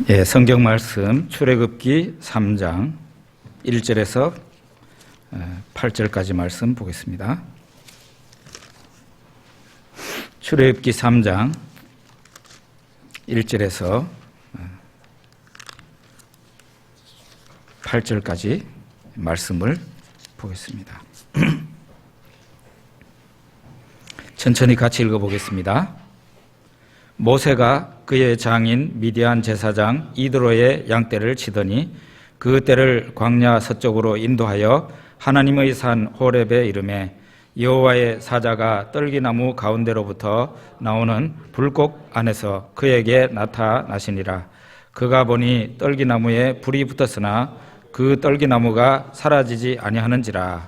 예, 성경 말씀 출애굽기 3장 1절에서 8절까지 말씀 보겠습니다. 출애굽기 3장 1절에서 8절까지 말씀을 보겠습니다. 천천히 같이 읽어보겠습니다. 모세가 그의 장인 미디안 제사장 이드로의 양떼를 치더니 그 떼를 광야 서쪽으로 인도하여 하나님의 산 호렙에 이르매 여호와의 사자가 떨기나무 가운데로부터 나오는 불꽃 안에서 그에게 나타나시니라. 그가 보니 떨기나무에 불이 붙었으나 그 떨기나무가 사라지지 아니하는지라.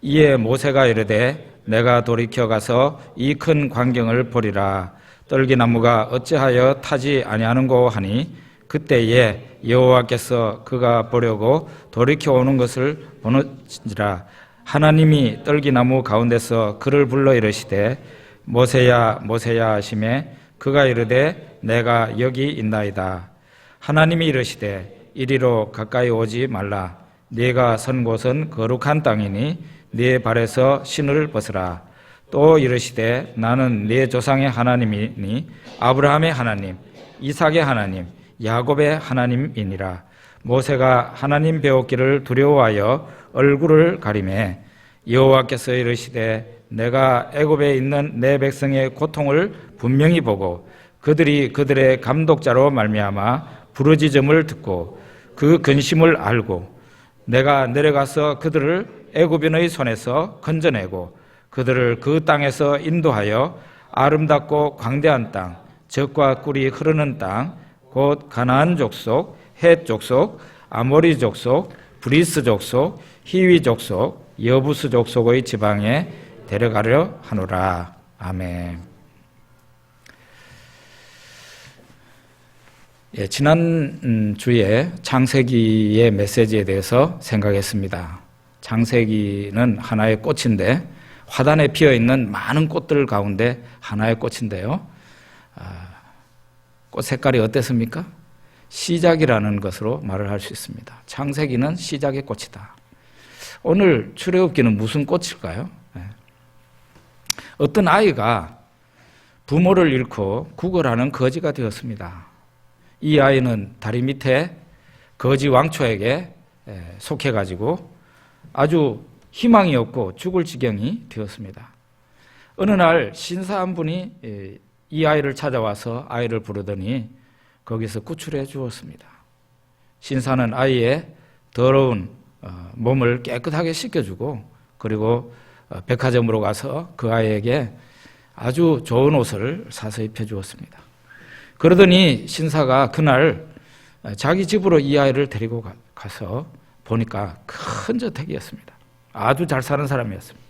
이에 모세가 이르되 내가 돌이켜 가서 이 큰 광경을 보리라. 떨기나무가 어찌하여 타지 아니하는고 하니 그때에 여호와께서 그가 보려고 돌이켜 오는 것을 보는지라. 하나님이 떨기나무 가운데서 그를 불러 이르시되 모세야 모세야 하시매 그가 이르되 내가 여기 있나이다. 하나님이 이르시되 이리로 가까이 오지 말라. 네가 선 곳은 거룩한 땅이니 네 발에서 신을 벗으라. 또 이르시되 나는 네 조상의 하나님이니 아브라함의 하나님, 이삭의 하나님, 야곱의 하나님이니라. 모세가 하나님 배웠기를 두려워하여 얼굴을 가리매 여호와께서 이르시되 내가 애굽에 있는 내 백성의 고통을 분명히 보고 그들이 그들의 감독자로 말미암아 부르짖음을 듣고 그 근심을 알고 내가 내려가서 그들을 애굽인의 손에서 건져내고 그들을 그 땅에서 인도하여 아름답고 광대한 땅, 젖과 꿀이 흐르는 땅, 곧 가나안 족속, 헷 족속, 아모리 족속, 브리스 족속, 히위 족속, 여부스 족속의 지방에 데려가려 하노라. 아멘. 예, 지난 주에 창세기의 메시지에 대해서 생각했습니다. 창세기는 하나의 꽃인데 화단에 피어있는 많은 꽃들 가운데 하나의 꽃인데요. 꽃 색깔이 어땠습니까? 시작이라는 것으로 말을 할 수 있습니다. 창세기는 시작의 꽃이다. 오늘 출애굽기는 무슨 꽃일까요? 어떤 아이가 부모를 잃고 구걸하는 거지가 되었습니다. 이 아이는 다리 밑에 거지 왕초에게 속해가지고 아주 희망이 없고 죽을 지경이 되었습니다. 어느 날 신사 한 분이 이 아이를 찾아와서 아이를 부르더니 거기서 구출해 주었습니다. 신사는 아이의 더러운 몸을 깨끗하게 씻겨주고 그리고 백화점으로 가서 그 아이에게 아주 좋은 옷을 사서 입혀주었습니다. 그러더니 신사가 그날 자기 집으로 이 아이를 데리고 가서 보니까 큰 저택이었습니다. 아주 잘 사는 사람이었습니다.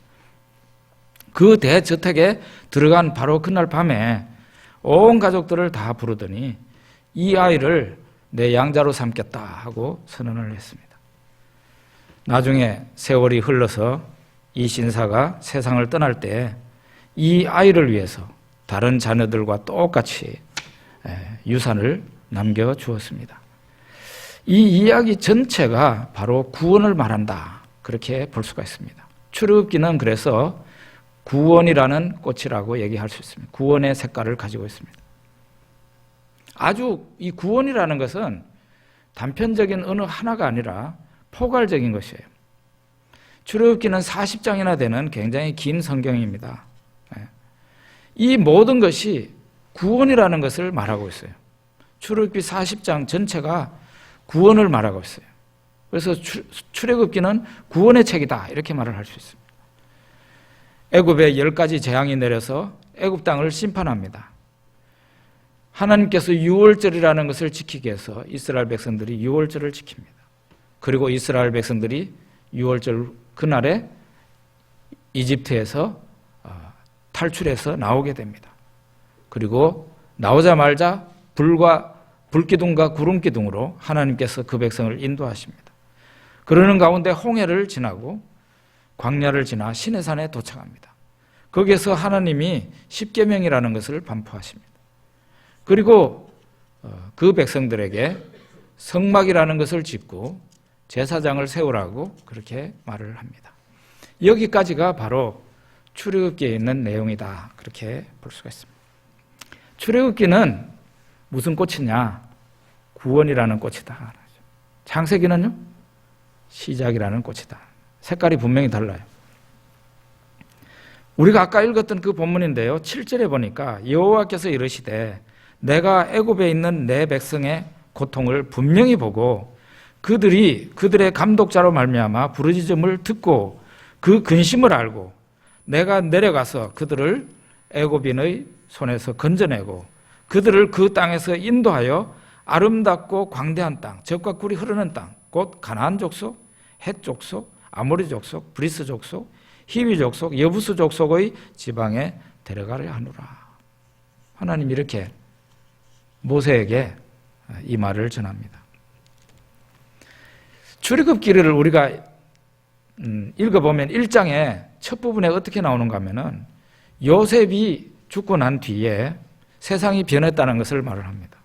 그 대저택에 들어간 바로 그날 밤에 온 가족들을 다 부르더니 이 아이를 내 양자로 삼겠다 하고 선언을 했습니다. 나중에 세월이 흘러서 이 신사가 세상을 떠날 때 이 아이를 위해서 다른 자녀들과 똑같이 유산을 남겨주었습니다. 이 이야기 전체가 바로 구원을 말한다. 그렇게 볼 수가 있습니다. 출애굽기는 그래서 구원이라는 꽃이라고 얘기할 수 있습니다. 구원의 색깔을 가지고 있습니다. 아주 이 구원이라는 것은 단편적인 어느 하나가 아니라 포괄적인 것이에요. 출애굽기는 40장이나 되는 굉장히 긴 성경입니다. 이 모든 것이 구원이라는 것을 말하고 있어요. 출애굽기 40장 전체가 구원을 말하고 있어요. 그래서 출애굽기는 구원의 책이다 이렇게 말을 할 수 있습니다. 애굽에 10가지 재앙이 내려서 애굽 땅을 심판합니다. 하나님께서 유월절이라는 것을 지키기 위해서 이스라엘 백성들이 유월절을 지킵니다. 그리고 이스라엘 백성들이 유월절 그날에 이집트에서 탈출해서 나오게 됩니다. 그리고 나오자마자 불기둥과 구름기둥으로 하나님께서 그 백성을 인도하십니다. 그러는 가운데 홍해를 지나고 광야를 지나 시내산에 도착합니다. 거기에서 하나님이 십계명이라는 것을 반포하십니다. 그리고 그 백성들에게 성막이라는 것을 짓고 제사장을 세우라고 그렇게 말을 합니다. 여기까지가 바로 출애굽기에 있는 내용이다. 그렇게 볼 수가 있습니다. 출애굽기는 무슨 꽃이냐? 구원이라는 꽃이다. 창세기는요? 시작이라는 꽃이다. 색깔이 분명히 달라요. 우리가 아까 읽었던 그 본문인데요. 7절에 보니까 여호와께서 이르시되 내가 애굽에 있는 내 백성의 고통을 분명히 보고 그들의 감독자로 말미암아 부르짖음을 듣고 그 근심을 알고 내가 내려가서 그들을 애굽인의 손에서 건져내고 그들을 그 땅에서 인도하여 아름답고 광대한 땅, 젖과 꿀이 흐르는 땅, 곧 가나안 족속, 헷 족속, 아모리 족속, 브리스 족속, 히위 족속, 여부스 족속의 지방에 데려가려 하노라. 하나님 이렇게 모세에게 이 말을 전합니다. 출애굽기를 우리가 읽어보면 1장의 첫 부분에 어떻게 나오는가 하면은 요셉이 죽고 난 뒤에 세상이 변했다는 것을 말을 합니다.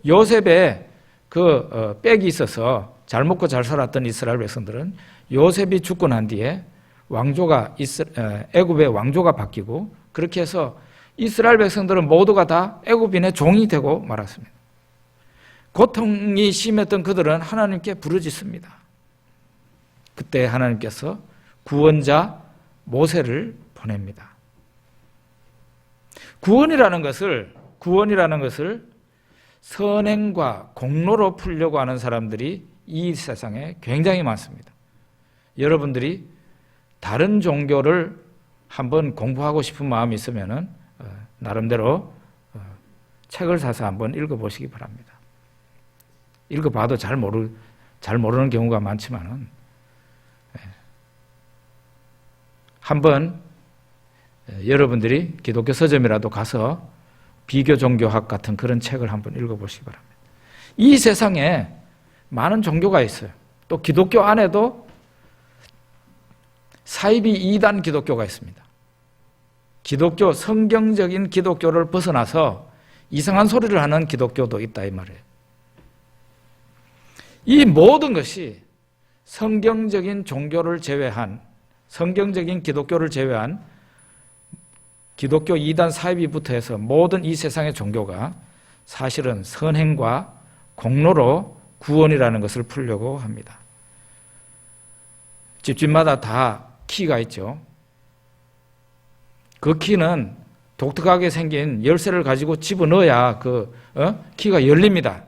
요셉의 그 빽이 있어서 잘 먹고 잘 살았던 이스라엘 백성들은 요셉이 죽고 난 뒤에 애굽의 왕조가 바뀌고 그렇게 해서 이스라엘 백성들은 모두가 다 애굽인의 종이 되고 말았습니다. 고통이 심했던 그들은 하나님께 부르짖습니다. 그때 하나님께서 구원자 모세를 보냅니다. 구원이라는 것을 선행과 공로로 풀려고 하는 사람들이 이 세상에 굉장히 많습니다. 여러분들이 다른 종교를 한번 공부하고 싶은 마음이 있으면은 나름대로 책을 사서 한번 읽어보시기 바랍니다. 읽어봐도 잘 모르는 경우가 많지만은 한번 여러분들이 기독교 서점이라도 가서 비교 종교학 같은 그런 책을 한번 읽어보시기 바랍니다. 이 세상에 많은 종교가 있어요. 또 기독교 안에도 사이비 이단 기독교가 있습니다. 기독교, 성경적인 기독교를 벗어나서 이상한 소리를 하는 기독교도 있다 이 말이에요. 이 모든 것이 성경적인 종교를 제외한, 성경적인 기독교를 제외한 기독교 이단 사이비부터 해서 모든 이 세상의 종교가 사실은 선행과 공로로 구원이라는 것을 풀려고 합니다. 집집마다 다 키가 있죠. 그 키는 독특하게 생긴 열쇠를 가지고 집어넣어야 키가 열립니다.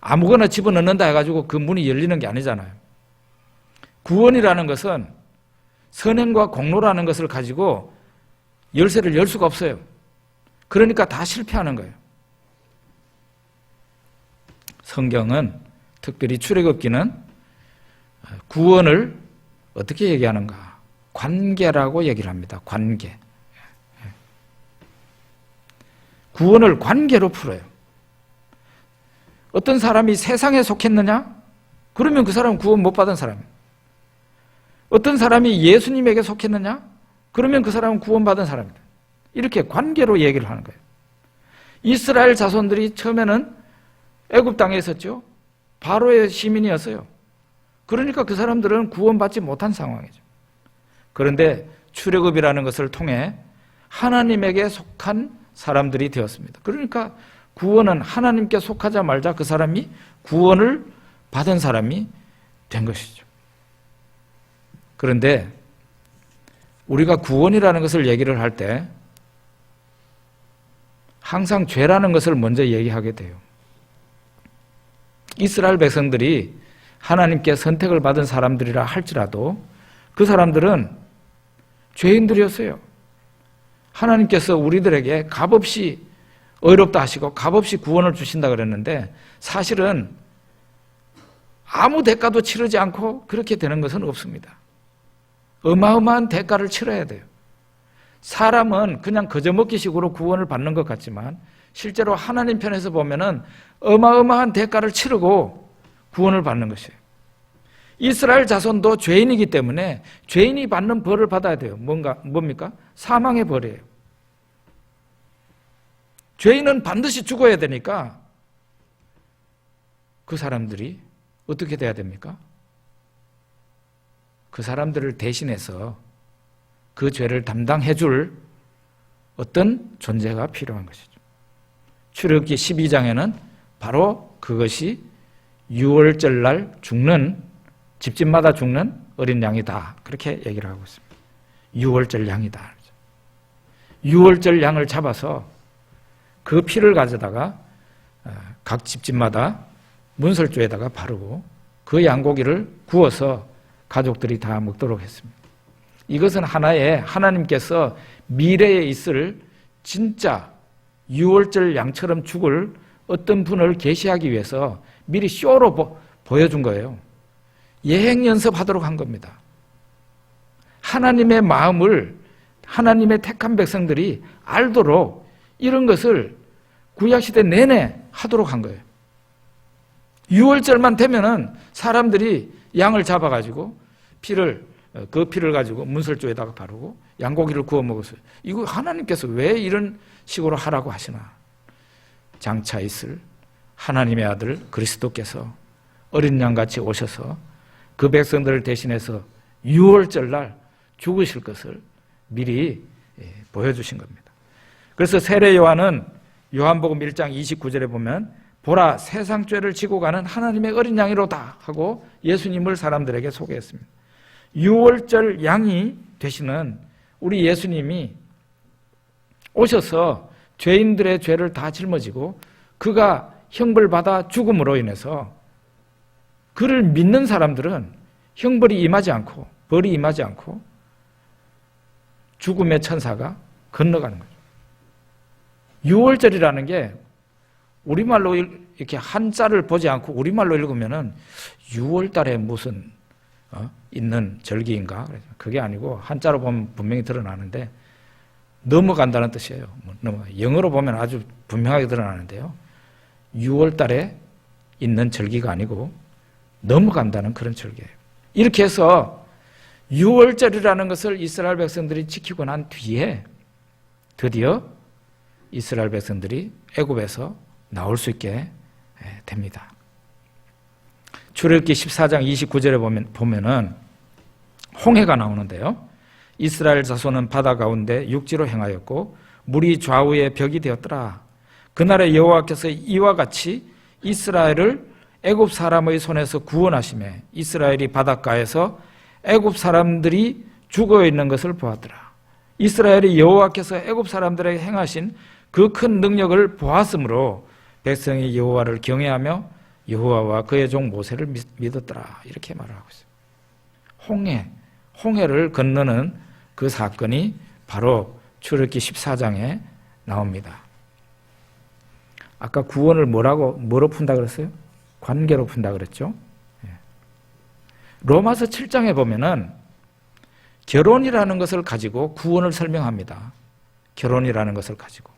아무거나 집어넣는다 해가지고 그 문이 열리는 게 아니잖아요. 구원이라는 것은 선행과 공로라는 것을 가지고 열쇠를 열 수가 없어요. 그러니까 다 실패하는 거예요. 성경은 특별히 출애굽기는 구원을 어떻게 얘기하는가? 관계라고 얘기를 합니다. 관계. 구원을 관계로 풀어요. 어떤 사람이 세상에 속했느냐? 그러면 그 사람은 구원 못 받은 사람이에요. 어떤 사람이 예수님에게 속했느냐? 그러면 그 사람은 구원받은 사람이다. 이렇게 관계로 얘기를 하는 거예요. 이스라엘 자손들이 처음에는 애굽 땅에 있었죠. 바로의 시민이었어요. 그러니까 그 사람들은 구원받지 못한 상황이죠. 그런데 출애굽이라는 것을 통해 하나님에게 속한 사람들이 되었습니다. 그러니까 구원은 하나님께 속하자 말자 그 사람이 구원을 받은 사람이 된 것이죠. 그런데 우리가 구원이라는 것을 얘기를 할 때 항상 죄라는 것을 먼저 얘기하게 돼요. 이스라엘 백성들이 하나님께 선택을 받은 사람들이라 할지라도 그 사람들은 죄인들이었어요. 하나님께서 우리들에게 값없이 의롭다 하시고 값없이 구원을 주신다 그랬는데 사실은 아무 대가도 치르지 않고 그렇게 되는 것은 없습니다. 어마어마한 대가를 치러야 돼요. 사람은 그냥 거저먹기식으로 구원을 받는 것 같지만 실제로 하나님 편에서 보면은 어마어마한 대가를 치르고 구원을 받는 것이에요. 이스라엘 자손도 죄인이기 때문에 죄인이 받는 벌을 받아야 돼요. 뭡니까? 사망의 벌이에요. 죄인은 반드시 죽어야 되니까 그 사람들이 어떻게 돼야 됩니까? 그 사람들을 대신해서 그 죄를 담당해 줄 어떤 존재가 필요한 것이죠. 출애굽기 12장에는 바로 그것이 유월절 날 죽는, 집집마다 죽는 어린 양이다, 그렇게 얘기를 하고 있습니다. 유월절 양이다. 유월절 양을 잡아서 그 피를 가져다가 각 집집마다 문설주에다가 바르고 그 양고기를 구워서 가족들이 다 먹도록 했습니다. 이것은 하나의 하나님께서 미래에 있을 진짜 유월절 양처럼 죽을 어떤 분을 계시하기 위해서 미리 쇼로 보여준 거예요. 예행 연습하도록 한 겁니다. 하나님의 마음을 하나님의 택한 백성들이 알도록 이런 것을 구약시대 내내 하도록 한 거예요. 유월절만 되면은 사람들이 양을 잡아가지고 그 피를 가지고 문설주에다가 바르고 양고기를 구워 먹었어요. 이거 하나님께서 왜 이런 식으로 하라고 하시나? 장차 있을 하나님의 아들 그리스도께서 어린 양같이 오셔서 그 백성들을 대신해서 유월절 날 죽으실 것을 미리 보여주신 겁니다. 그래서 세례 요한은 요한복음 1장 29절에 보면 보라 세상 죄를 지고 가는 하나님의 어린 양이로다 하고 예수님을 사람들에게 소개했습니다. 유월절 양이 되시는 우리 예수님이 오셔서 죄인들의 죄를 다 짊어지고 그가 형벌받아 죽음으로 인해서 그를 믿는 사람들은 형벌이 임하지 않고 벌이 임하지 않고 죽음의 천사가 건너가는 거죠. 유월절이라는 게 우리말로 이렇게 한자를 보지 않고 우리말로 읽으면은 6월달에 무슨 있는 절기인가? 그게 아니고 한자로 보면 분명히 드러나는데 넘어간다는 뜻이에요. 영어로 보면 아주 분명하게 드러나는데요. 6월달에 있는 절기가 아니고 넘어간다는 그런 절기예요. 이렇게 해서 6월절이라는 것을 이스라엘 백성들이 지키고 난 뒤에 드디어 이스라엘 백성들이 애굽에서 나올 수 있게 됩니다. 출애굽기 14장 29절에 보면은 홍해가 나오는데요. 이스라엘 자손은 바다 가운데 육지로 행하였고 물이 좌우에 벽이 되었더라. 그날에 여호와께서 이와 같이 이스라엘을 애굽 사람의 손에서 구원하시매 이스라엘이 바닷가에서 애굽 사람들이 죽어 있는 것을 보았더라. 이스라엘이 여호와께서 애굽 사람들에게 행하신 그 큰 능력을 보았으므로 백성이 여호와를 경외하며 여호와와 그의 종 모세를 믿었더라. 이렇게 말을 하고 있어요. 홍해를 건너는 그 사건이 바로 출애굽기 14장에 나옵니다. 아까 구원을 뭐로 푼다 그랬어요? 관계로 푼다 그랬죠? 로마서 7장에 보면은 결혼이라는 것을 가지고 구원을 설명합니다. 결혼이라는 것을 가지고.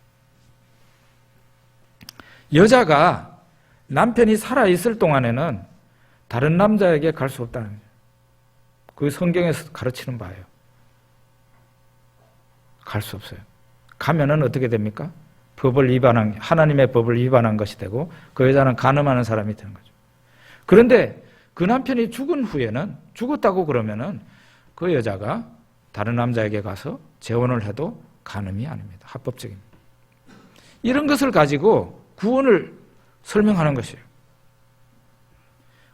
여자가 남편이 살아있을 동안에는 다른 남자에게 갈 수 없다는 거예요. 그 성경에서 가르치는 바예요. 갈 수 없어요. 가면은 어떻게 됩니까? 하나님의 법을 위반한 것이 되고 그 여자는 간음하는 사람이 되는 거죠. 그런데 그 남편이 죽은 후에는 죽었다고 그러면은 그 여자가 다른 남자에게 가서 재혼을 해도 간음이 아닙니다. 합법적입니다. 이런 것을 가지고 구원을 설명하는 것이에요.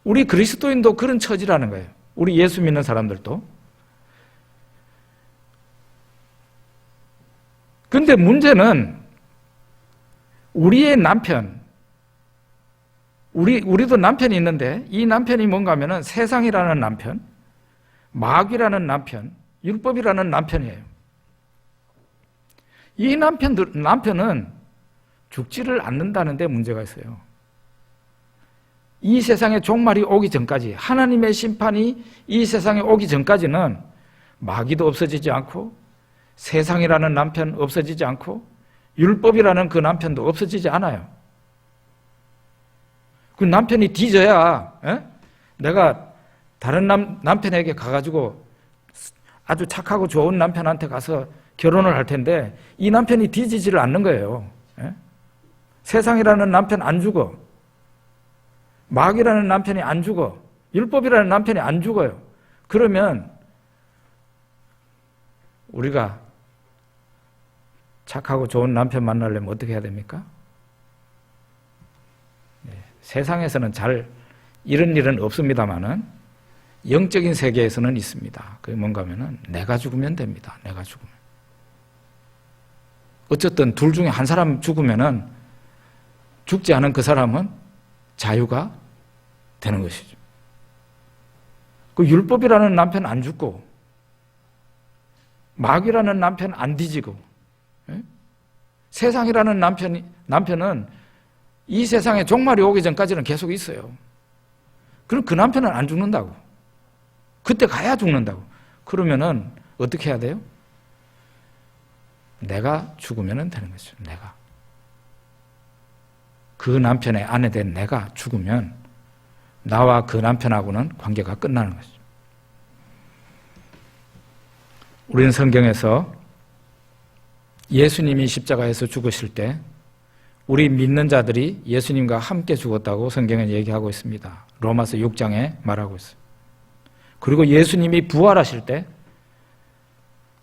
우리 그리스도인도 그런 처지라는 거예요. 우리 예수 믿는 사람들도. 그런데 문제는 우리의 남편, 우리도 남편이 있는데 이 남편이 뭔가 하면은 세상이라는 남편, 마귀라는 남편, 율법이라는 남편이에요. 이 남편은 죽지를 않는다는 데 문제가 있어요. 이 세상에 종말이 오기 전까지, 하나님의 심판이 이 세상에 오기 전까지는 마귀도 없어지지 않고 세상이라는 남편 없어지지 않고 율법이라는 그 남편도 없어지지 않아요. 그 남편이 뒤져야 내가 다른 남편에게 가가지고 아주 착하고 좋은 남편한테 가서 결혼을 할 텐데 이 남편이 뒤지지를 않는 거예요. 세상이라는 남편 안 죽어. 마귀라는 남편이 안 죽어. 율법이라는 남편이 안 죽어요. 그러면 우리가 착하고 좋은 남편 만나려면 어떻게 해야 됩니까? 세상에서는 잘 이런 일은 없습니다만은 영적인 세계에서는 있습니다. 그게 뭔가 하면은 내가 죽으면 됩니다. 내가 죽으면. 어쨌든 둘 중에 한 사람 죽으면은 죽지 않은 그 사람은 자유가 되는 것이죠. 그 율법이라는 남편 안 죽고 마귀라는 남편 안 뒤지고 세상이라는 남편은 이 세상에 종말이 오기 전까지는 계속 있어요. 그럼 그 남편은 안 죽는다고. 그때 가야 죽는다고. 그러면은 어떻게 해야 돼요? 내가 죽으면 되는 거죠. 내가. 그 남편의 아내 된 내가 죽으면 나와 그 남편하고는 관계가 끝나는 거죠. 우리는 성경에서 예수님이 십자가에서 죽으실 때 우리 믿는 자들이 예수님과 함께 죽었다고 성경에 얘기하고 있습니다. 로마서 6장에 말하고 있어요. 그리고 예수님이 부활하실 때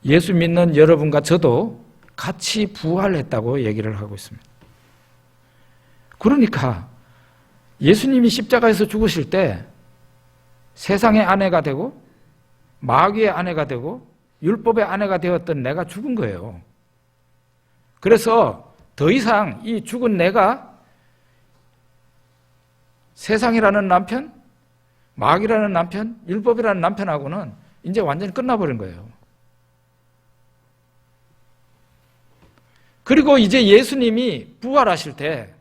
예수 믿는 여러분과 저도 같이 부활했다고 얘기를 하고 있습니다. 그러니까 예수님이 십자가에서 죽으실 때 세상의 아내가 되고 마귀의 아내가 되고 율법의 아내가 되었던 내가 죽은 거예요. 그래서 더 이상 이 죽은 내가 세상이라는 남편, 마귀라는 남편, 율법이라는 남편하고는 이제 완전히 끝나버린 거예요. 그리고 이제 예수님이 부활하실 때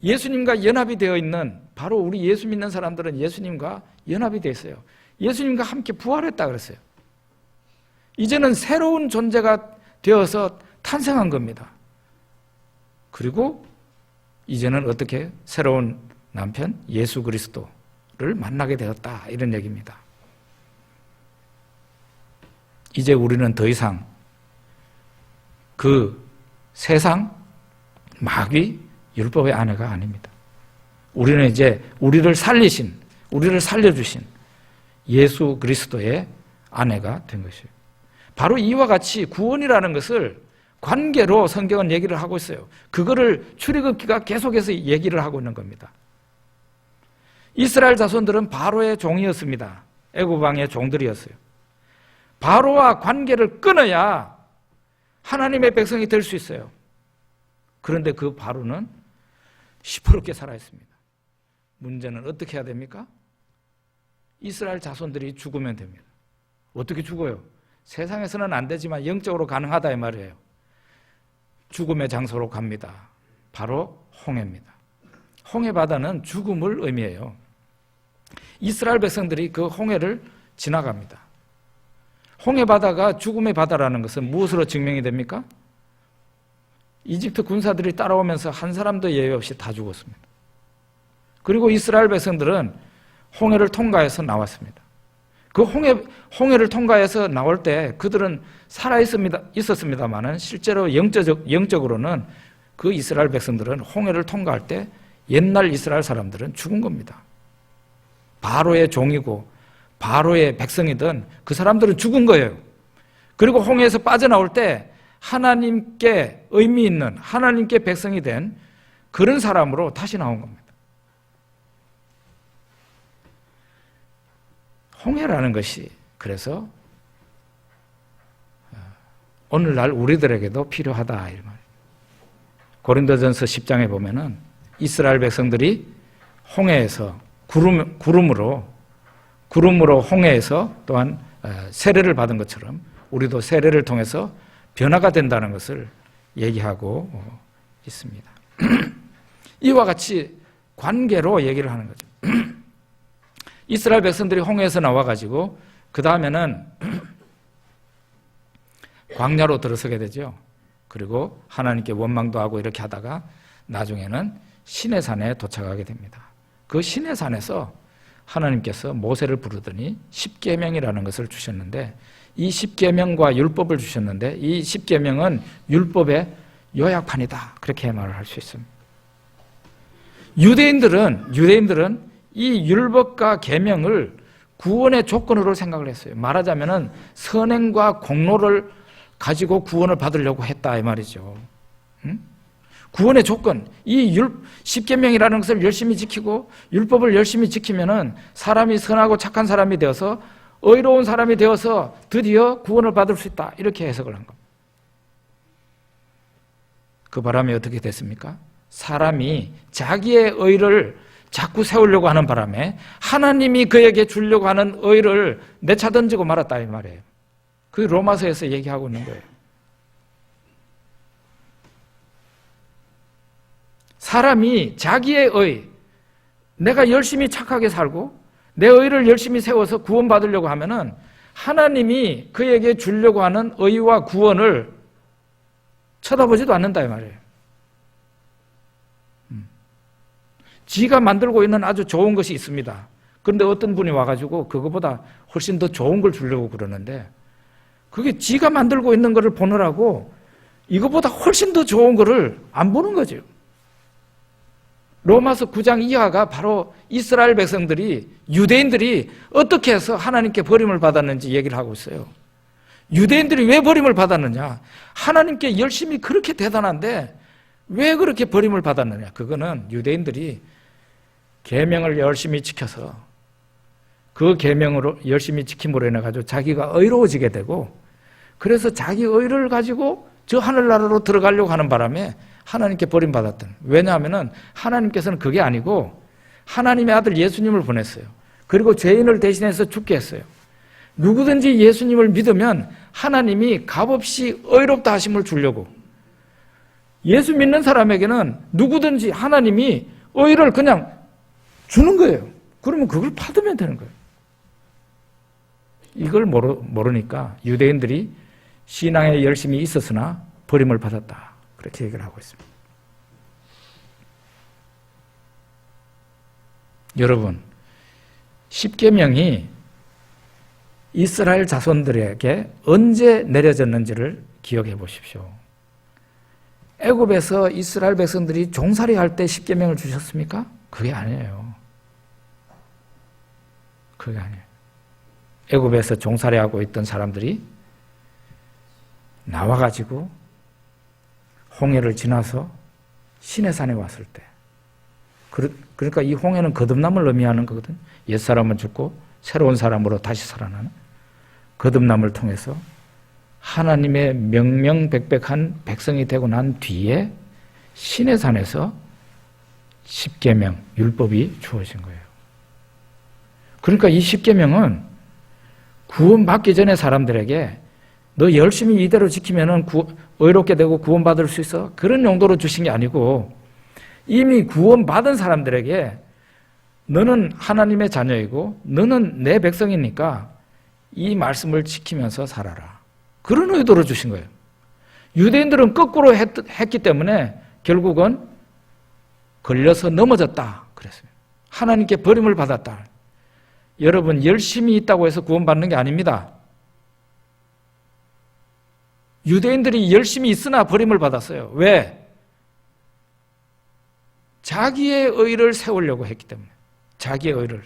예수님과 연합이 되어 있는 바로 우리 예수 믿는 사람들은 예수님과 연합이 되어 있어요. 예수님과 함께 부활했다 그랬어요. 이제는 새로운 존재가 되어서 탄생한 겁니다. 그리고 이제는 어떻게 새로운 남편 예수 그리스도를 만나게 되었다 이런 얘기입니다. 이제 우리는 더 이상 그 세상 마귀 율법의 아내가 아닙니다. 우리는 이제 우리를 살려주신 예수 그리스도의 아내가 된 것이에요. 바로 이와 같이 구원이라는 것을 관계로 성경은 얘기를 하고 있어요. 그거를 출애굽기가 계속해서 얘기를 하고 있는 겁니다. 이스라엘 자손들은 바로의 종이었습니다. 애굽 왕의 종들이었어요. 바로와 관계를 끊어야 하나님의 백성이 될 수 있어요. 그런데 그 바로는 시퍼렇게 살아있습니다. 문제는 어떻게 해야 됩니까? 이스라엘 자손들이 죽으면 됩니다. 어떻게 죽어요? 세상에서는 안 되지만 영적으로 가능하다 이 말이에요. 죽음의 장소로 갑니다. 바로 홍해입니다. 홍해 바다는 죽음을 의미해요. 이스라엘 백성들이 그 홍해를 지나갑니다. 홍해 바다가 죽음의 바다라는 것은 무엇으로 증명이 됩니까? 이집트 군사들이 따라오면서 한 사람도 예외 없이 다 죽었습니다. 그리고 이스라엘 백성들은 홍해를 통과해서 나왔습니다. 그 홍해를 통과해서 나올 때 그들은 있었습니다만은 실제로 영적으로는 그 이스라엘 백성들은 홍해를 통과할 때 옛날 이스라엘 사람들은 죽은 겁니다. 바로의 종이고 바로의 백성이든 그 사람들은 죽은 거예요. 그리고 홍해에서 빠져나올 때 하나님께 의미 있는 하나님께 백성이 된 그런 사람으로 다시 나온 겁니다. 홍해라는 것이 그래서 오늘날 우리들에게도 필요하다 이 말이에요. 고린도전서 10장에 보면은 이스라엘 백성들이 홍해에서 구름으로 홍해에서 또한 세례를 받은 것처럼 우리도 세례를 통해서 변화가 된다는 것을 얘기하고 있습니다. 이와 같이 관계로 얘기를 하는 거죠. 이스라엘 백성들이 홍해에서 나와가지고 그 다음에는 광야로 들어서게 되죠. 그리고 하나님께 원망도 하고 이렇게 하다가 나중에는 시내산에 도착하게 됩니다. 그 시내산에서 하나님께서 모세를 부르더니 십계명이라는 것을 주셨는데 이 십계명과 율법을 주셨는데 이 십계명은 율법의 요약판이다 그렇게 말을 할 수 있습니다. 유대인들은 이 율법과 계명을 구원의 조건으로 생각을 했어요. 말하자면은 선행과 공로를 가지고 구원을 받으려고 했다 이 말이죠. 구원의 조건, 이 십계명이라는 것을 열심히 지키고 율법을 열심히 지키면은 사람이 선하고 착한 사람이 되어서 의로운 사람이 되어서 드디어 구원을 받을 수 있다 이렇게 해석을 한 겁니다. 그 바람에 어떻게 됐습니까? 사람이 자기의 의를 자꾸 세우려고 하는 바람에 하나님이 그에게 주려고 하는 의를 내차 던지고 말았다 이 말이에요. 그 로마서에서 얘기하고 있는 거예요. 사람이 자기의 의, 내가 열심히 착하게 살고 내 의를 열심히 세워서 구원받으려고 하면은 하나님이 그에게 주려고 하는 의와 구원을 쳐다보지도 않는다 이 말이에요. 지가 만들고 있는 아주 좋은 것이 있습니다. 그런데 어떤 분이 와가지고 그거보다 훨씬 더 좋은 걸 주려고 그러는데 그게 지가 만들고 있는 것을 보느라고 이거보다 훨씬 더 좋은 것을 안 보는 거죠. 로마서 9장 이하가 바로 이스라엘 백성들이, 유대인들이 어떻게 해서 하나님께 버림을 받았는지 얘기를 하고 있어요. 유대인들이 왜 버림을 받았느냐? 하나님께 열심히 그렇게 대단한데 왜 그렇게 버림을 받았느냐? 그거는 유대인들이 계명을 열심히 지켜서 그 계명으로 열심히 지킴으로 인해 가지고 자기가 의로워지게 되고 그래서 자기 의를 가지고 저 하늘나라로 들어가려고 하는 바람에 하나님께 버림받았던. 왜냐하면 하나님께서는 그게 아니고 하나님의 아들 예수님을 보냈어요. 그리고 죄인을 대신해서 죽게 했어요. 누구든지 예수님을 믿으면 하나님이 값없이 의롭다 하심을 주려고. 예수 믿는 사람에게는 누구든지 하나님이 의를 그냥 주는 거예요. 그러면 그걸 받으면 되는 거예요. 이걸 모르니까 유대인들이 신앙에 열심히 있었으나 버림을 받았다. 그렇게 얘기를 하고 있습니다. 여러분, 십계명이 이스라엘 자손들에게 언제 내려졌는지를 기억해 보십시오. 애굽에서 이스라엘 백성들이 종살이 할 때 십계명을 주셨습니까? 그게 아니에요. 그게 아니에요. 애굽에서 종살이하고 있던 사람들이 나와가지고 홍해를 지나서 시내산에 왔을 때, 그러니까 이 홍해는 거듭남을 의미하는 거거든. 옛사람은 죽고 새로운 사람으로 다시 살아나는 거듭남을 통해서 하나님의 명명백백한 백성이 되고 난 뒤에 시내산에서 십계명, 율법이 주어진 거예요. 그러니까 이 십계명은 구원받기 전에 사람들에게 너 열심히 이대로 지키면은 의롭게 되고 구원받을 수 있어. 그런 용도로 주신 게 아니고 이미 구원받은 사람들에게 너는 하나님의 자녀이고 너는 내 백성이니까 이 말씀을 지키면서 살아라. 그런 의도로 주신 거예요. 유대인들은 거꾸로 했기 때문에 결국은 걸려서 넘어졌다 그랬어요. 하나님께 버림을 받았다. 여러분, 열심히 있다고 해서 구원받는 게 아닙니다. 유대인들이 열심히 있으나 버림을 받았어요. 왜? 자기의 의를 세우려고 했기 때문에. 자기의 의를.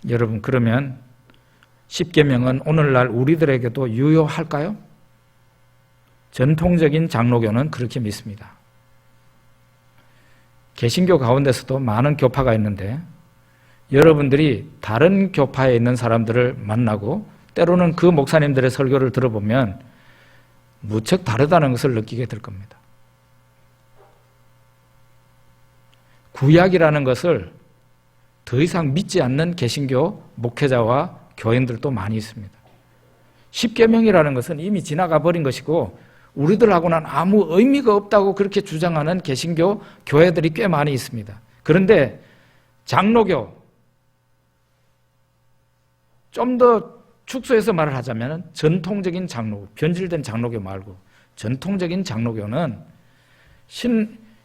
여러분, 그러면 십계명은 오늘날 우리들에게도 유효할까요? 전통적인 장로교는 그렇게 믿습니다. 개신교 가운데서도 많은 교파가 있는데 여러분들이 다른 교파에 있는 사람들을 만나고 때로는 그 목사님들의 설교를 들어보면 무척 다르다는 것을 느끼게 될 겁니다. 구약이라는 것을 더 이상 믿지 않는 개신교 목회자와 교인들도 많이 있습니다. 십계명이라는 것은 이미 지나가 버린 것이고 우리들하고는 아무 의미가 없다고 그렇게 주장하는 개신교 교회들이 꽤 많이 있습니다. 그런데 장로교, 좀 더 축소해서 말을 하자면 전통적인 장로교, 변질된 장로교 말고 전통적인 장로교는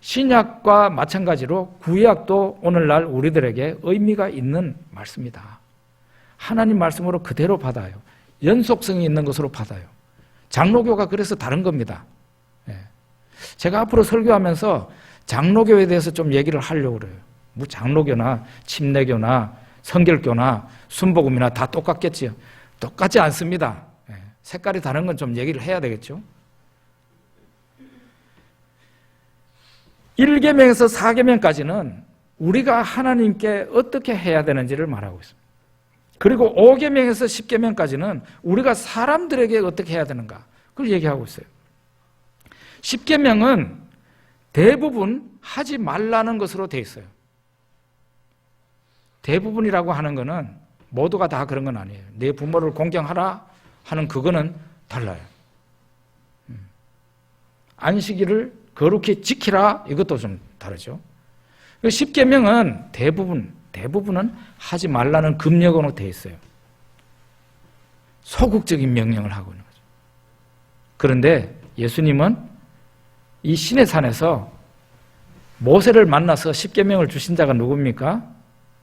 신약과 마찬가지로 구약도 오늘날 우리들에게 의미가 있는 말씀이다. 하나님 말씀으로 그대로 받아요. 연속성이 있는 것으로 받아요. 장로교가 그래서 다른 겁니다. 제가 앞으로 설교하면서 장로교에 대해서 좀 얘기를 하려고 그래요. 뭐 장로교나 침례교나 성결교나 순복음이나 다 똑같겠지요. 똑같지 않습니다. 색깔이 다른 건 좀 얘기를 해야 되겠죠. 1계명에서 4계명까지는 우리가 하나님께 어떻게 해야 되는지를 말하고 있습니다. 그리고 5계명에서 10계명까지는 우리가 사람들에게 어떻게 해야 되는가 그걸 얘기하고 있어요. 10계명은 대부분 하지 말라는 것으로 되어 있어요. 대부분이라고 하는 것은 모두가 다 그런 건 아니에요. 내 부모를 공경하라 하는 그거는 달라요. 안식일을 거룩히 지키라 이것도 좀 다르죠. 10계명은 대부분은 하지 말라는 금령으로 되어 있어요. 소극적인 명령을 하고 있는 거죠. 그런데 예수님은 이 시내 산에서 모세를 만나서 10계명을 주신 자가 누굽니까?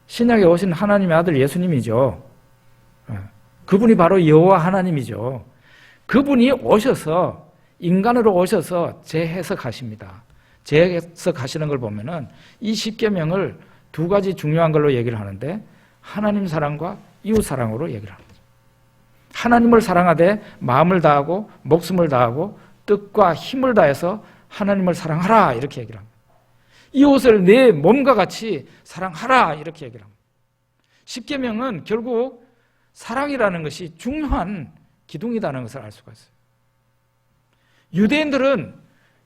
신약에 오신 하나님의 아들 예수님이죠. 그분이 바로 여호와 하나님이죠. 그분이 오셔서 인간으로 오셔서 재해석하십니다. 재해석하시는 걸 보면은 이 10계명을 두 가지 중요한 걸로 얘기를 하는데 하나님 사랑과 이웃 사랑으로 얘기를 합니다. 하나님을 사랑하되 마음을 다하고 목숨을 다하고 뜻과 힘을 다해서 하나님을 사랑하라 이렇게 얘기를 합니다. 이웃을 내 몸과 같이 사랑하라 이렇게 얘기를 합니다. 10계명은 결국 사랑이라는 것이 중요한 기둥이라는 것을 알 수가 있어요. 유대인들은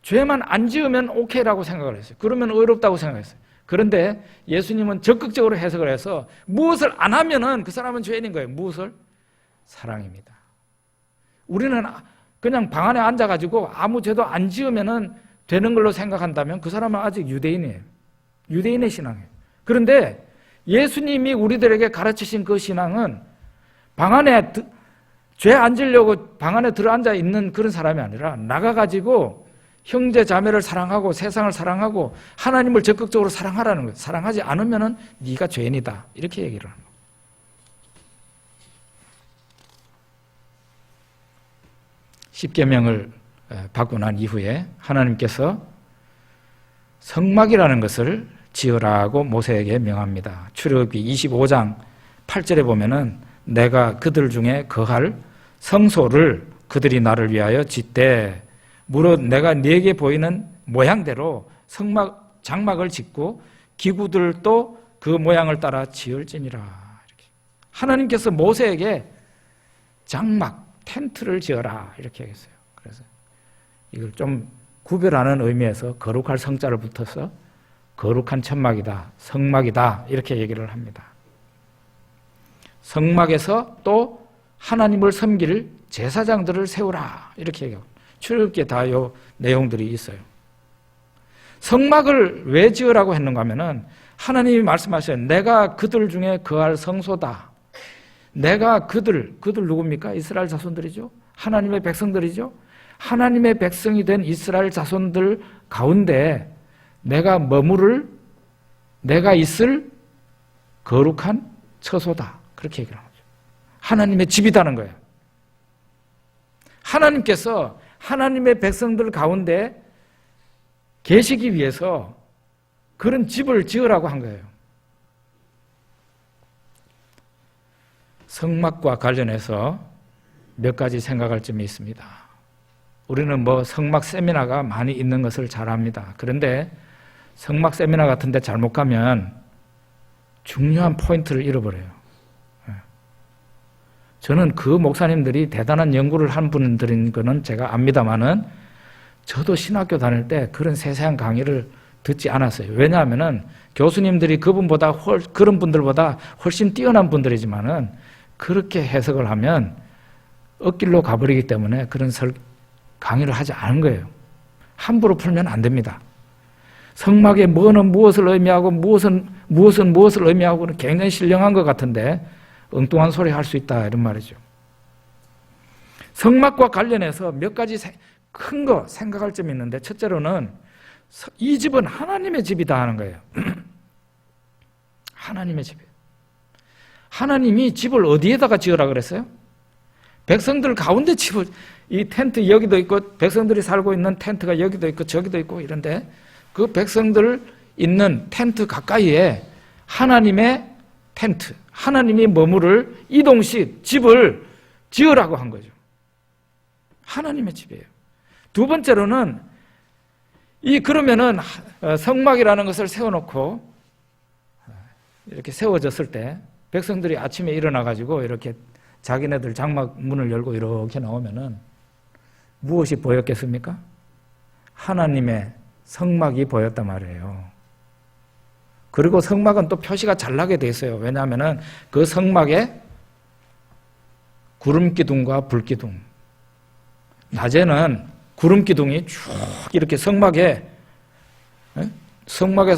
죄만 안 지으면 오케이라고 생각을 했어요. 그러면 의롭다고 생각했어요. 그런데 예수님은 적극적으로 해석을 해서 무엇을 안 하면은 그 사람은 죄인인 거예요. 무엇을? 사랑입니다. 우리는 그냥 방 안에 앉아가지고 아무 죄도 안 지으면은 되는 걸로 생각한다면 그 사람은 아직 유대인이에요. 유대인의 신앙이에요. 그런데 예수님이 우리들에게 가르치신 그 신앙은 방 안에 죄 안 지려고 방 안에 들어앉아 있는 그런 사람이 아니라 나가가지고 형제 자매를 사랑하고 세상을 사랑하고 하나님을 적극적으로 사랑하라는 거예요. 사랑하지 않으면은 네가 죄인이다 이렇게 얘기를 합니다. 십계명을 받고 난 이후에 하나님께서 성막이라는 것을 지으라고 모세에게 명합니다. 출애굽기 25장 8절에 보면은 내가 그들 중에 거할 성소를 그들이 나를 위하여 짓되 무릇 내가 네게 보이는 모양대로 성막 장막을 짓고 기구들도 그 모양을 따라 지을지니라. 이렇게. 하나님께서 모세에게 장막 텐트를 지어라 이렇게 얘기했어요. 그래서 이걸 좀 구별하는 의미에서 거룩할 성자를 붙어서 거룩한 천막이다, 성막이다 이렇게 얘기를 합니다. 성막에서 또 하나님을 섬길 제사장들을 세우라 이렇게 얘기하고 출애굽기에 다 이 내용들이 있어요. 성막을 왜 지으라고 했는가 하면은 하나님이 말씀하셔요. 내가 그들 중에 거할 성소다. 내가 그들 누굽니까? 이스라엘 자손들이죠. 하나님의 백성들이죠. 하나님의 백성이 된 이스라엘 자손들 가운데 내가 있을 거룩한 처소다. 그렇게 얘기를 하죠. 하나님의 집이다는 거예요. 하나님께서 하나님의 백성들 가운데 계시기 위해서 그런 집을 지으라고 한 거예요. 성막과 관련해서 몇 가지 생각할 점이 있습니다. 우리는 성막 세미나가 많이 있는 것을 잘 압니다. 그런데 성막 세미나 같은 데 잘못 가면 중요한 포인트를 잃어버려요. 저는 그 목사님들이 대단한 연구를 한 분들인 거는 제가 압니다만은 저도 신학교 다닐 때 그런 세세한 강의를 듣지 않았어요. 왜냐하면은 교수님들이 그런 분들보다 훨씬 뛰어난 분들이지만은 그렇게 해석을 하면 엇길로 가버리기 때문에 그런 강의를 하지 않은 거예요. 함부로 풀면 안 됩니다. 성막에 뭐는 무엇을 의미하고 무엇은 무엇을 의미하고는 굉장히 신령한 것 같은데 엉뚱한 소리 할 수 있다 이런 말이죠. 성막과 관련해서 몇 가지 큰 거 생각할 점이 있는데 첫째로는 이 집은 하나님의 집이다 하는 거예요. 하나님의 집이에요. 하나님이 집을 어디에다가 지으라 그랬어요? 백성들 가운데 집어, 이 텐트 여기도 있고 백성들이 살고 있는 텐트가 여기도 있고 저기도 있고 이런데 그 백성들 있는 텐트 가까이에 하나님의 텐트, 하나님이 머무를 이동식 집을 지으라고 한 거죠. 하나님의 집이에요. 두 번째로는 그러면은 성막이라는 것을 세워놓고 이렇게 세워졌을 때 백성들이 아침에 일어나가지고 이렇게 자기네들 장막 문을 열고 이렇게 나오면은 무엇이 보였겠습니까? 하나님의 성막이 보였단 말이에요. 그리고 성막은 또 표시가 잘 나게 돼 있어요. 왜냐하면은 그 성막에 구름기둥과 불기둥, 낮에는 구름기둥이 쭉 이렇게 성막에서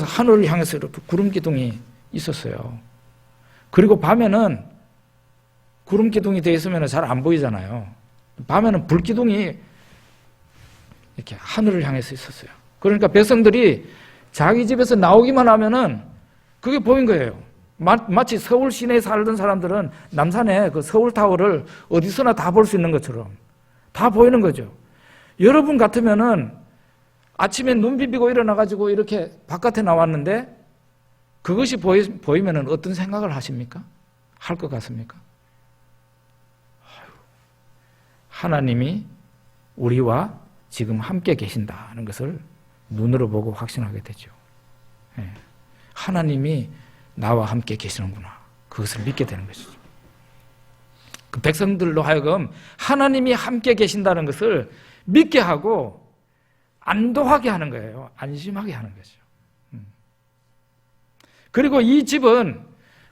하늘을 향해서 이렇게 구름기둥이 있었어요. 그리고 밤에는 구름기둥이 되어 있으면 잘 안 보이잖아요. 밤에는 불기둥이 이렇게 하늘을 향해서 있었어요. 그러니까 백성들이 자기 집에서 나오기만 하면은 그게 보인 거예요. 마치 서울 시내에 살던 사람들은 남산에 그 서울타워를 어디서나 다 볼 수 있는 것처럼 다 보이는 거죠. 여러분 같으면은 아침에 눈 비비고 일어나가지고 이렇게 바깥에 나왔는데 그것이 보이면은 어떤 생각을 하십니까? 할 것 같습니까? 하나님이 우리와 지금 함께 계신다는 것을 눈으로 보고 확신하게 되죠. 하나님이 나와 함께 계시는구나. 그것을 믿게 되는 것이죠. 그 백성들로 하여금 하나님이 함께 계신다는 것을 믿게 하고 안도하게 하는 거예요. 안심하게 하는 거죠. 그리고 이 집은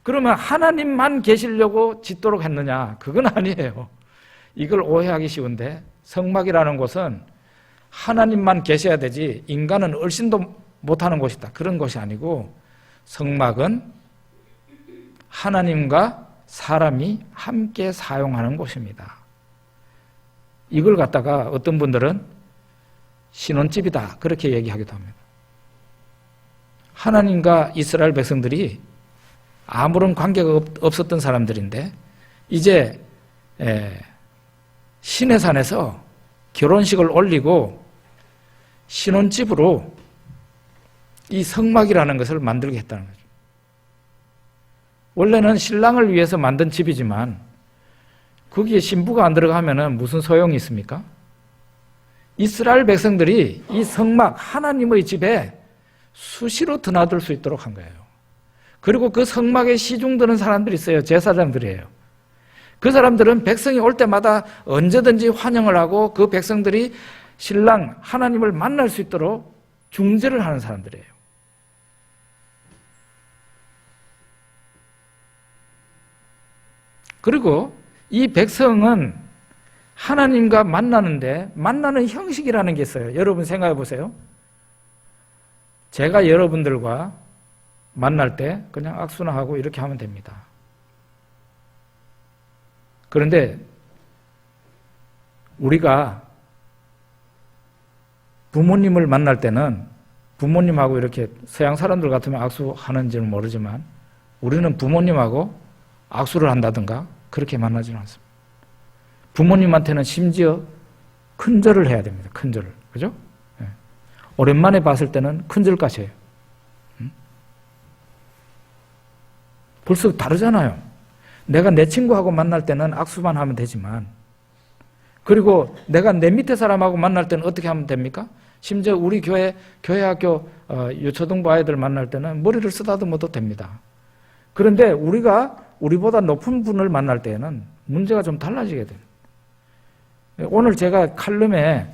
그러면 하나님만 계시려고 짓도록 했느냐? 그건 아니에요. 이걸 오해하기 쉬운데 성막이라는 곳은 하나님만 계셔야 되지 인간은 얼씬도 못하는 곳이다. 그런 것이 아니고 성막은 하나님과 사람이 함께 사용하는 곳입니다. 이걸 갖다가 어떤 분들은 신혼집이다 그렇게 얘기하기도 합니다. 하나님과 이스라엘 백성들이 아무런 관계가 없었던 사람들인데 이제 시내산에서 결혼식을 올리고 신혼집으로 이 성막이라는 것을 만들게 했다는 거죠. 원래는 신랑을 위해서 만든 집이지만 거기에 신부가 안 들어가면 무슨 소용이 있습니까? 이스라엘 백성들이 이 성막 하나님의 집에 수시로 드나들 수 있도록 한 거예요. 그리고 그 성막에 시중 드는 사람들이 있어요. 제사장들이에요. 그 사람들은 백성이 올 때마다 언제든지 환영을 하고 그 백성들이 신랑 하나님을 만날 수 있도록 중재를 하는 사람들이에요. 그리고 이 백성은 하나님과 만나는데 만나는 형식이라는 게 있어요. 여러분 생각해 보세요. 제가 여러분들과 만날 때 그냥 악수나 하고 이렇게 하면 됩니다. 그런데 우리가 부모님을 만날 때는 부모님하고 이렇게 서양 사람들 같으면 악수하는지는 모르지만 우리는 부모님하고 악수를 한다든가 그렇게 만나지는 않습니다. 부모님한테는 심지어 큰절을 해야 됩니다. 큰절을. 그죠? 네. 오랜만에 봤을 때는 큰절까지 해요. 벌써 다르잖아요. 내가 내 친구하고 만날 때는 악수만 하면 되지만 그리고 내가 내 밑에 사람하고 만날 때는 어떻게 하면 됩니까? 심지어 우리 교회 학교 유초등부 아이들 만날 때는 머리를 쓰다듬어도 됩니다. 그런데 우리보다 높은 분을 만날 때에는 문제가 좀 달라지게 돼요. 오늘 제가 칼럼에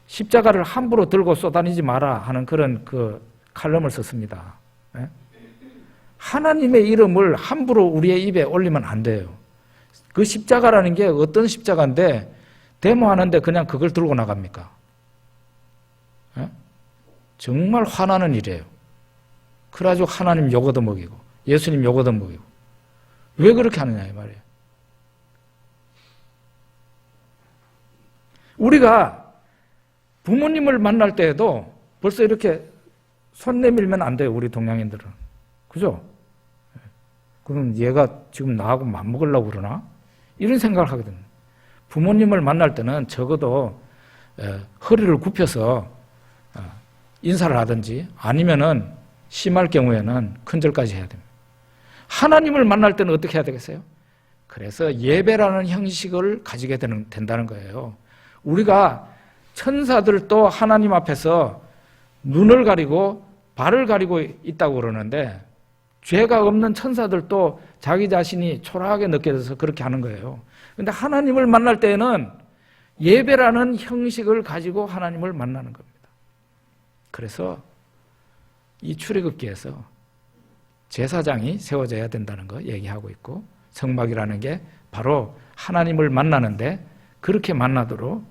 십자가를 함부로 들고 쏘다니지 마라 하는 그런 그 칼럼을 썼습니다. 하나님의 이름을 함부로 우리의 입에 올리면 안 돼요. 그 십자가라는 게 어떤 십자가인데 데모하는데 그냥 그걸 들고 나갑니까? 정말 화나는 일이에요. 그래가지고 하나님 욕 얻어먹이고 예수님 욕 얻어먹이고 왜 그렇게 하느냐 이 말이에요. 우리가 부모님을 만날 때에도 벌써 이렇게 손 내밀면 안 돼요. 우리 동양인들은. 그죠? 그럼 얘가 지금 나하고 맞먹으려고 그러나? 이런 생각을 하게 됩니다. 부모님을 만날 때는 적어도 허리를 굽혀서 인사를 하든지 아니면은 심할 경우에는 큰절까지 해야 됩니다. 하나님을 만날 때는 어떻게 해야 되겠어요? 그래서 예배라는 형식을 가지게 된다는 거예요. 우리가 천사들도 하나님 앞에서 눈을 가리고 발을 가리고 있다고 그러는데 죄가 없는 천사들도 자기 자신이 초라하게 느껴져서 그렇게 하는 거예요. 그런데 하나님을 만날 때에는 예배라는 형식을 가지고 하나님을 만나는 겁니다. 그래서 이 출애굽기에서 제사장이 세워져야 된다는 거 얘기하고 있고 성막이라는 게 바로 하나님을 만나는데 그렇게 만나도록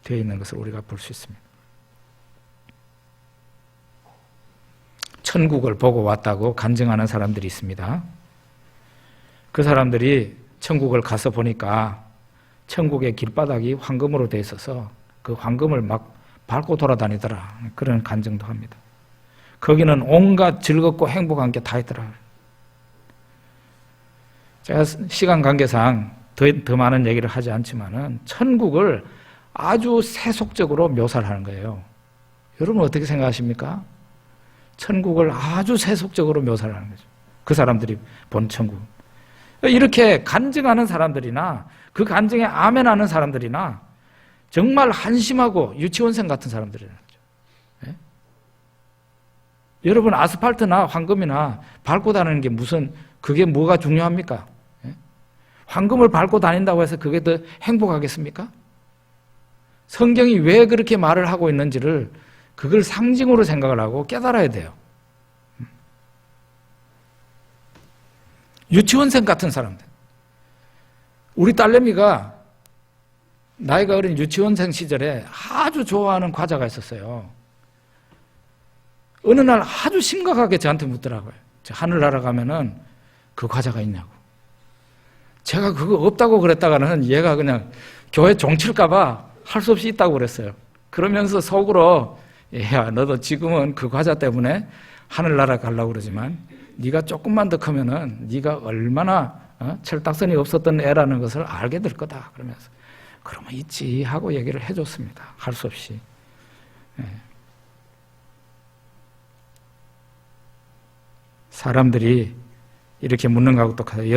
되어 있는 것을 우리가 볼 수 있습니다. 천국을 보고 왔다고 간증하는 사람들이 있습니다. 그 사람들이 천국을 가서 보니까 천국의 길바닥이 황금으로 되어 있어서 그 황금을 막 밟고 돌아다니더라. 그런 간증도 합니다. 거기는 온갖 즐겁고 행복한 게 다 있더라. 제가 시간 관계상 더 많은 얘기를 하지 않지만은 천국을 아주 세속적으로 묘사를 하는 거예요. 여러분 어떻게 생각하십니까? 천국을 아주 세속적으로 묘사를 하는 거죠. 그 사람들이 본 천국. 이렇게 간증하는 사람들이나 그 간증에 아멘하는 사람들이나 정말 한심하고 유치원생 같은 사람들이라는 거죠. 예? 여러분 아스팔트나 황금이나 밟고 다니는 게 그게 뭐가 중요합니까? 예? 황금을 밟고 다닌다고 해서 그게 더 행복하겠습니까? 성경이 왜 그렇게 말을 하고 있는지를 그걸 상징으로 생각을 하고 깨달아야 돼요. 유치원생 같은 사람들. 우리 딸내미가 나이가 어린 유치원생 시절에 아주 좋아하는 과자가 있었어요. 어느 날 아주 심각하게 저한테 묻더라고요. 하늘나라 가면은 그 과자가 있냐고. 제가 그거 없다고 그랬다가는 얘가 그냥 교회 종칠까봐 할 수 없이 있다고 그랬어요. 그러면서 속으로 야, 너도 지금은 그 과자 때문에 하늘나라 가려고 그러지만 네가 조금만 더 크면은 네가 얼마나 철딱선이 없었던 애라는 것을 알게 될 거다. 그러면서 그러면 있지 하고 얘기를 해줬습니다. 할 수 없이. 예. 사람들이 이렇게 묻는 거하고 똑같아요.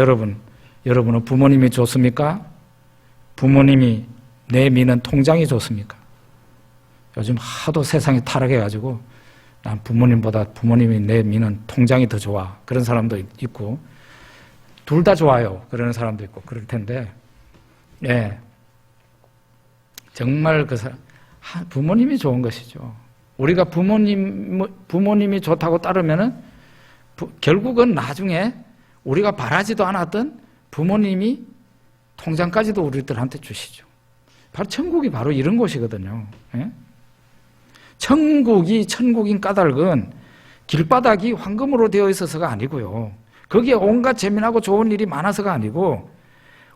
여러분은 부모님이 좋습니까? 부모님이 내미는 통장이 좋습니까? 요즘 하도 세상이 타락해가지고 난 부모님보다 부모님이 내미는 통장이 더 좋아. 그런 사람도 있고 둘 다 좋아요. 그러는 사람도 있고 그럴 텐데 예, 정말 부모님이 좋은 것이죠. 우리가 부모님이 좋다고 따르면은 결국은 나중에 우리가 바라지도 않았던 부모님이 통장까지도 우리들한테 주시죠. 바로 천국이 바로 이런 곳이거든요. 예? 천국인 까닭은 길바닥이 황금으로 되어 있어서가 아니고요. 거기에 온갖 재미나고 좋은 일이 많아서가 아니고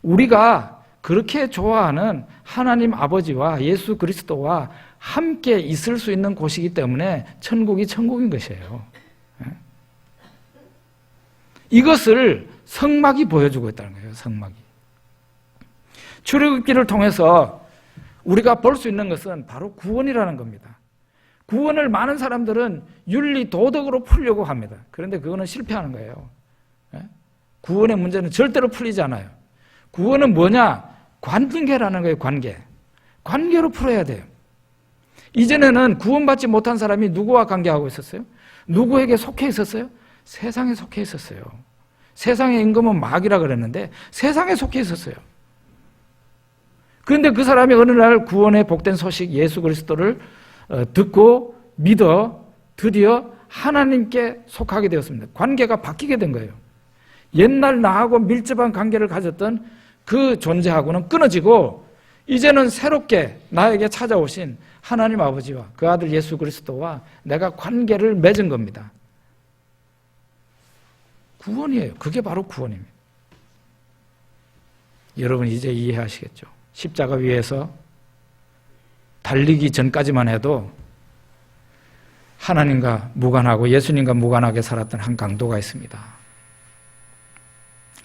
우리가 그렇게 좋아하는 하나님 아버지와 예수 그리스도와 함께 있을 수 있는 곳이기 때문에 천국이 천국인 것이에요. 이것을 성막이 보여주고 있다는 거예요. 성막이. 출애굽기를 통해서 우리가 볼 수 있는 것은 바로 구원이라는 겁니다. 구원을 많은 사람들은 윤리, 도덕으로 풀려고 합니다. 그런데 그거는 실패하는 거예요. 구원의 문제는 절대로 풀리지 않아요. 구원은 뭐냐? 관계라는 거예요. 관계로 풀어야 돼요. 이전에는 구원받지 못한 사람이 누구와 관계하고 있었어요? 누구에게 속해 있었어요? 세상에 속해 있었어요. 세상의 임금은 마귀라 그랬는데 세상에 속해 있었어요. 그런데 그 사람이 어느 날 구원의 복된 소식 예수 그리스도를 듣고 믿어 드디어 하나님께 속하게 되었습니다. 관계가 바뀌게 된 거예요. 옛날 나하고 밀접한 관계를 가졌던 그 존재하고는 끊어지고 이제는 새롭게 나에게 찾아오신 하나님 아버지와 그 아들 예수 그리스도와 내가 관계를 맺은 겁니다. 구원이에요. 그게 바로 구원입니다. 여러분 이제 이해하시겠죠? 십자가 위에서 달리기 전까지만 해도 하나님과 무관하고 예수님과 무관하게 살았던 한 강도가 있습니다.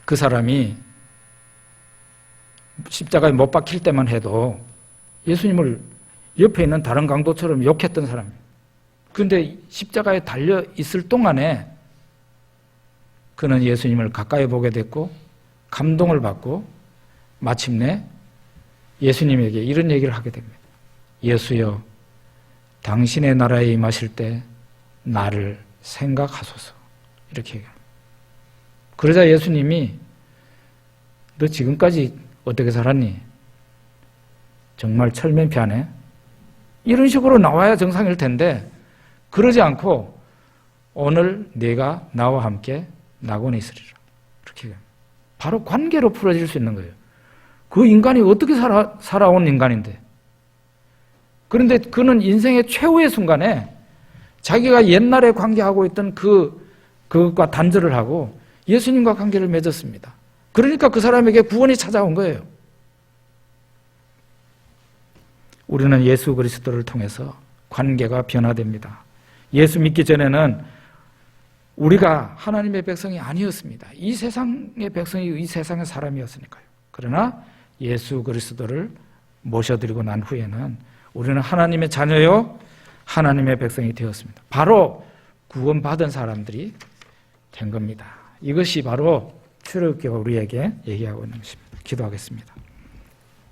그 사람이 십자가에 못 박힐 때만 해도 예수님을 옆에 있는 다른 강도처럼 욕했던 사람이에요. 그런데 십자가에 달려 있을 동안에 그는 예수님을 가까이 보게 됐고 감동을 받고 마침내 예수님에게 이런 얘기를 하게 됩니다. 예수여, 당신의 나라에 임하실 때 나를 생각하소서. 이렇게 얘기합니다. 그러자 예수님이 너 지금까지 어떻게 살았니? 정말 철면피하네? 이런 식으로 나와야 정상일 텐데 그러지 않고 오늘 네가 나와 함께 낙원에 있으리라. 이렇게 얘기합니다. 바로 관계로 풀어질 수 있는 거예요. 그 인간이 어떻게 살아온 인간인데. 그런데 그는 인생의 최후의 순간에 자기가 옛날에 관계하고 있던 그것과 단절을 하고 예수님과 관계를 맺었습니다. 그러니까 그 사람에게 구원이 찾아온 거예요. 우리는 예수 그리스도를 통해서 관계가 변화됩니다. 예수 믿기 전에는 우리가 하나님의 백성이 아니었습니다. 이 세상의 백성이 이 세상의 사람이었으니까요. 그러나 예수 그리스도를 모셔드리고 난 후에는 우리는 하나님의 자녀요 하나님의 백성이 되었습니다. 바로 구원받은 사람들이 된 겁니다. 이것이 바로 출애굽기가 우리에게 얘기하고 있는 것입니다. 기도하겠습니다.